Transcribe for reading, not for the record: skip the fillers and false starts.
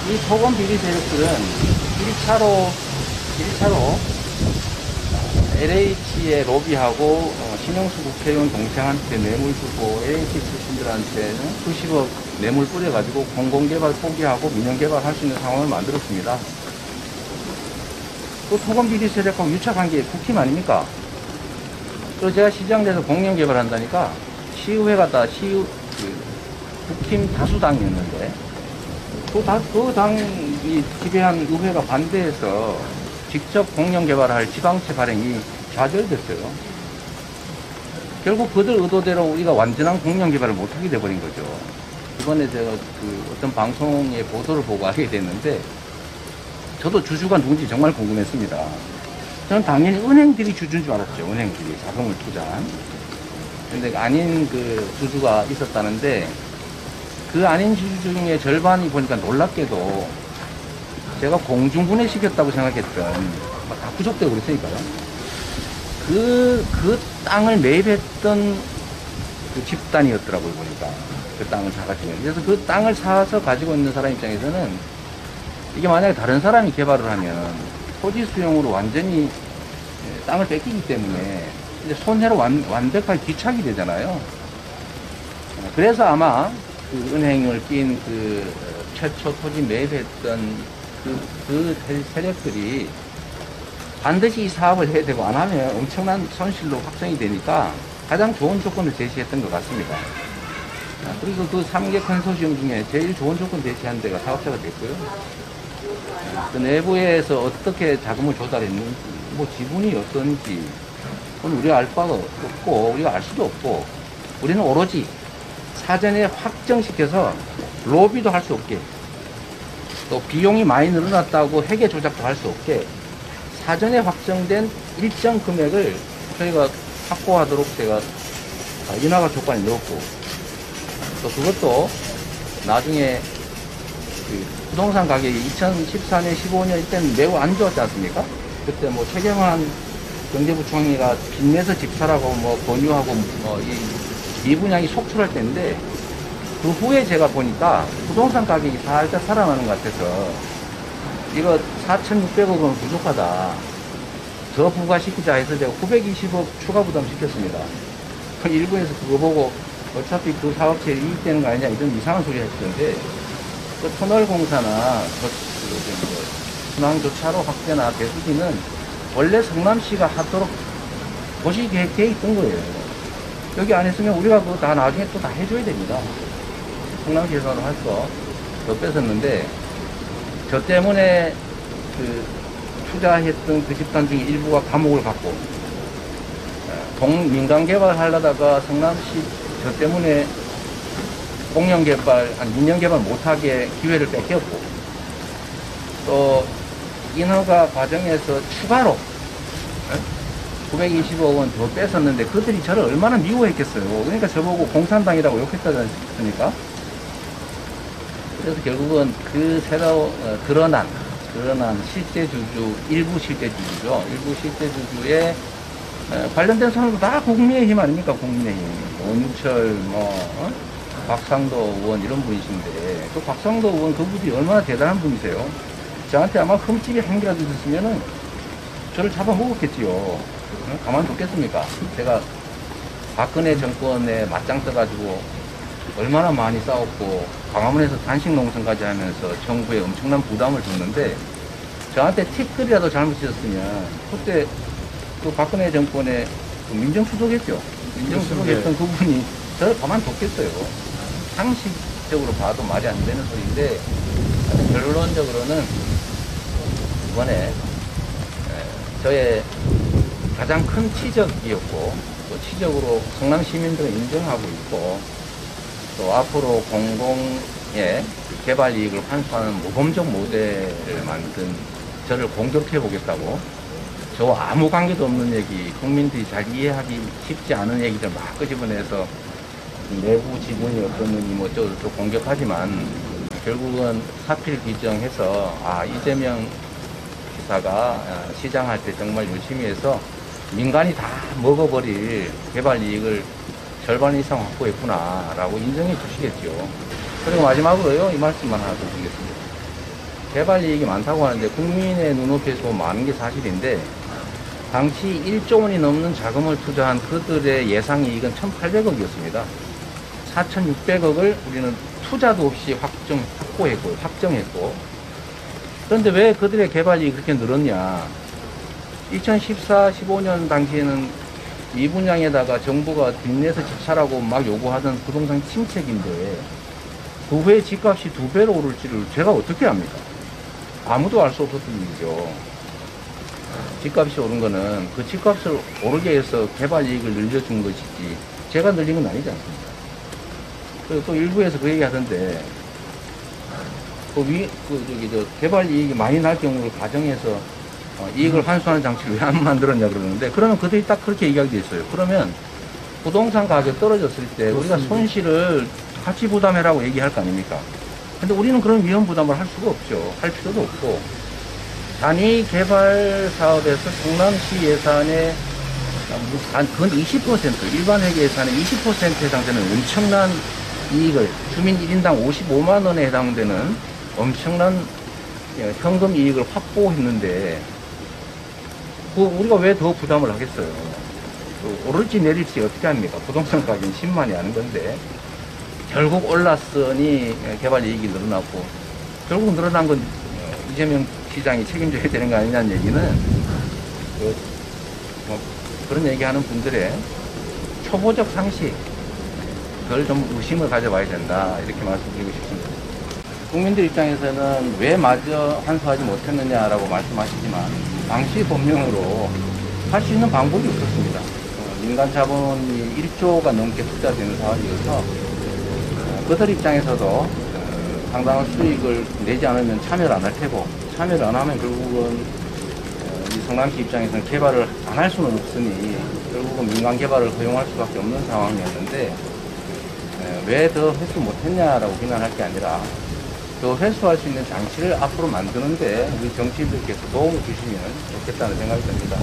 이 토건 비리 세력들은 1차로 LH에 로비하고 신영수 국회의원 동생한테 뇌물 주고 LH 출신들한테는 수십억 뇌물 뿌려가지고 공공개발 포기하고 민영개발 할 수 있는 상황을 만들었습니다. 그 토건 비리 세력하고 유착한 게 국힘 아닙니까? 그리고 제가 시장 내에서 공영개발 한다니까 시의회가 다 국힘 다수당이었는데 그 당이 지배한 의회가 반대해서 직접 공영개발할 지방채 발행이 좌절됐어요. 결국 그들 의도대로 우리가 완전한 공영개발을 못하게 돼버린 거죠. 이번에 제가 어떤 방송의 보도를 보고 알게 됐는데 저도 주주가 누군지 정말 궁금했습니다. 저는 당연히 은행들이 주주인 줄 알았죠. 은행들이 자금을 투자한. 근데 아닌 주주가 있었다는데 그 아닌 주주 중에 절반이 보니까 놀랍게도 제가 공중분해 시켰다고 생각했던 다 구속되고 그랬으니까요. 그 땅을 매입했던 그 집단이었더라고요, 보니까. 그 땅을 사가지고. 그래서 그 땅을 사서 가지고 있는 사람 입장에서는 이게 만약에 다른 사람이 개발을 하면 토지 수용으로 완전히 땅을 뺏기기 때문에 이제 손해로 완벽하게 귀착이 되잖아요. 그래서 아마 그 은행을 낀 최초 토지 매입했던 그 세력들이 반드시 이 사업을 해야 되고 안 하면 엄청난 손실로 확정이 되니까 가장 좋은 조건을 제시했던 것 같습니다. 그리고 그 3개 컨소시엄 중에 제일 좋은 조건 제시한 데가 사업자가 됐고요. 그 내부에서 어떻게 자금을 조달했는지, 뭐 지분이 어떤지, 그건 우리가 알 바가 없고, 우리가 알 수도 없고, 우리는 오로지 사전에 확정시켜서 로비도 할 수 없게, 또 비용이 많이 늘어났다고 회계 조작도 할 수 없게 사전에 확정된 일정 금액을 저희가 확보하도록 제가 인하가 조건에 넣었고, 또 그것도 나중에 부동산 가격이 2014년, 15년 이때는 매우 안 좋았지 않습니까? 그때 뭐 최경환 경제부총리가 빚내서 집 사라고 뭐 권유하고 이 미분양이 속출할 때인데 그 후에 제가 보니까 부동산 가격이 살짝 살아나는 것 같아서 이거 4,600억 원 부족하다. 더 부과시키자 해서 제가 920억 추가 부담 시켰습니다. 일부에서 그거 보고 어차피 그 사업체에 이익되는 거 아니냐 이런 이상한 소리 하시던데 그 터널공사나 순환교차로 확대나 배수지는 원래 성남시가 하도록 도시 계획되어 있던 거예요. 여기 안 했으면 우리가 그거 다 나중에 또 다 해줘야 됩니다. 성남시 예산으로 할 거 더 뺏었는데 저 때문에 투자했던 그 집단 중에 일부가 감옥을 받고 민간 개발 하려다가 성남시 저 때문에 공영 개발, 민영 개발 못하게 기회를 뺏겼고 또 인허가 과정에서 추가로 920억 원 더 뺏었는데 그들이 저를 얼마나 미워했겠어요. 그러니까 저보고 공산당이라고 욕했다지 않습니까? 그래서 결국은 그 새로 드러난 실제 주주, 일부 실제 주주죠. 일부 실제 주주의 관련된 사람도 다 국민의힘 아닙니까? 국민의힘. 원철, 박상도 의원 이런 분이신데 그 박상도 의원 그분이 얼마나 대단한 분이세요. 저한테 아마 흠집이 한 개라도 있었으면은 저를 잡아먹었겠지요. 가만뒀겠습니까? 제가 박근혜 정권에 맞짱 떠가지고 얼마나 많이 싸웠고 광화문에서 단식 농성까지 하면서 정부에 엄청난 부담을 줬는데 저한테 팁들이라도 잘못 있었으면 그때 그 박근혜 정권에 민정수석했죠. 민정수석했던 그분이 저를 가만뒀겠어요. 상식적으로 봐도 말이 안 되는 소리인데 결론적으로는 이번에 저의 가장 큰 치적이었고 또 치적으로 성남 시민들은 인정하고 있고 또 앞으로 공공의 개발 이익을 환수하는 모범적 모델을 만든 저를 공격해 보겠다고 저와 아무 관계도 없는 얘기, 국민들이 잘 이해하기 쉽지 않은 얘기들 막 끄집어내서 내부 지분이 어떻느니 뭐 어쩌고 공격하지만 결국은 사필 규정해서 이재명 지사가 시장할 때 정말 열심히 해서 민간이 다 먹어버릴 개발 이익을 절반 이상 확보했구나 라고 인정해 주시겠죠. 그리고 마지막으로요 이 말씀만 하나 더 드리겠습니다. 개발 이익이 많다고 하는데 국민의 눈높이에서 보면 많은 게 사실인데 당시 1조 원이 넘는 자금을 투자한 그들의 예상 이익은 1,800억이었습니다. 4,600억을 우리는 투자도 없이 확정했고 그런데 왜 그들의 개발 이익이 그렇게 늘었냐? 2014, 15년 당시에는 이 분양에다가 정부가 빚내서 집사라고 막 요구하던 부동산 침체기인데 그 후에 집값이 2배로 오를지를 제가 어떻게 압니까? 아무도 알 수 없었던 일이죠. 집값이 오른 거는 그 집값을 오르게 해서 개발 이익을 늘려준 것이지 제가 늘린 건 아니지 않습니까? 그리고 또 일부에서 그 얘기 하던데 개발 이익이 많이 날 경우를 가정해서 이익을 환수하는 장치를 왜 안 만들었냐 그러는데 그러면 그들이 딱 그렇게 얘기하게 돼 있어요. 그러면 부동산 가격 떨어졌을 때 우리가 손실을 같이 부담해라고 얘기할 거 아닙니까? 근데 우리는 그런 위험 부담을 할 수가 없죠. 할 필요도 없고 단위 개발 사업에서 성남시 예산의 근 20% 일반 회계 예산의 20%에 해당되는 엄청난 이익을 주민 1인당 55만 원에 해당되는 엄청난 현금 이익을 확보했는데 우리가 왜 더 부담을 하겠어요? 오를지 내릴지 어떻게 합니까? 부동산 가격이 10만이 아는 건데 결국 올랐으니 개발 이익이 늘어났고 결국 늘어난 건 이재명 시장이 책임져야 되는 거 아니냐는 얘기는 그런 얘기하는 분들의 초보적 상식 그걸 좀 의심을 가져봐야 된다 이렇게 말씀드리고 싶습니다. 국민들 입장에서는 왜 마저 환수하지 못했느냐라고 말씀하시지만 당시 법령으로 할 수 있는 방법이 없었습니다. 민간 자본이 1조가 넘게 투자되는 사업이어서 그들 입장에서도 상당한 수익을 내지 않으면 참여를 안 할 테고 참여를 안 하면 결국은 이 성남시 입장에서는 개발을 안 할 수는 없으니 결국은 민간 개발을 허용할 수밖에 없는 상황이었는데 왜 더 회수 못했냐라고 비난할 게 아니라 더 회수할 수 있는 장치를 앞으로 만드는데 우리 정치인들께서 도움을 주시면 좋겠다는 생각이 듭니다.